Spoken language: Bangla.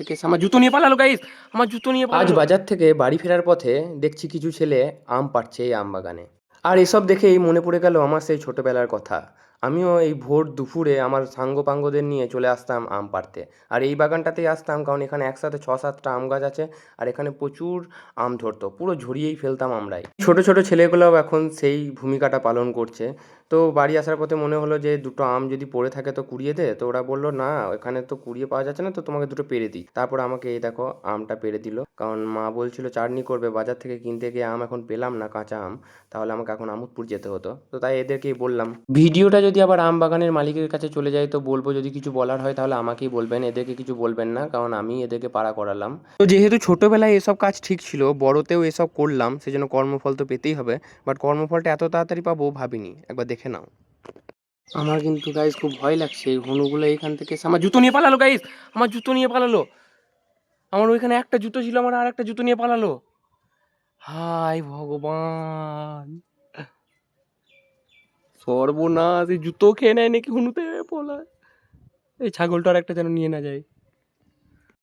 থেকে আমার জুতো নিয়ে পালালো গাইস, আমার জুতো নিয়ে আজ পালালো। বাজার থেকে বাড়ি ফেরার পথে দেখছি কিছু ছেলে আম পাড়ছে এই আম বাগানে। আর এসব দেখেই মনে পড়ে গেল আমার সেই ছোটবেলার কথা। আমিও এই ভোর দুপুরে আমার সাঙ্গপাঙ্গদের নিয়ে চলে আসতাম আম পাড়তে। আর এই বাগানটাতেই আসতাম কারণ এখানে একসাথে ৬-৭টা আম গাছ আছে। আর এখানে প্রচুর আম ধরতো, পুরো ঝরিয়েই ফেলতাম আমরাই। ছোট ছোট ছেলেগুলোও এখন সেই ভূমিকাটা পালন করছে। তো বাড়ি আসার পথে মনে হলো যে দুটো আম যদি পড়ে থাকে তো কুড়িয়ে দে। তো ওরা বললো না, এখানে তো কুড়িয়ে পাওয়া যাচ্ছে না, তো তোমাকে দুটো পেড়ে দিই। তারপর আমাকে এই দেখো আমটা পেড়ে দিল, কারণ মা বলছিল চাটনি করবে, বাজার থেকে কিনতে গিয়ে আম এখন পেলাম না কাঁচা আম, তাহলে আমাকে এখন আমুদপুর যেতে হতো। তো তাই এদেরকেই বললাম। ভিডিওটা যদি আবার আম বাগানের মালিকের কাছে চলে যায় তো বলবো, যদি কিছু বলার হয় তাহলে আমাকেই বলবেন, এদেরকে কিছু বলবেন না, কারণ আমি এদেরকে পাড়া করালাম। তো যেহেতু ছোটবেলায় এসব কাজ ঠিক ছিল, বড়তেও এসব করলাম, সেজন্য কর্মফল তো পেতেই হবে। বাট কর্মফলটা এত তাড়াতাড়ি পাবো ভাবিনি, একবার দেখে নাও। আমার কিন্তু গাইস খুব ভয় লাগছে, এই হনুগুলো এইখান থেকে আমার জুতো নিয়ে পালালো গাইস, আমার জুতো নিয়ে পালালো। আমার ওইখানে একটা জুতো ছিল, আমার আর একটা জুতো নিয়ে পালালো। হায় ভগবান, সর্বনাশ, এই জুতো খেয়ে নেয় নাকি হনুতে পলায়। এই ছাগলটার একটা যেন নিয়ে না যায়।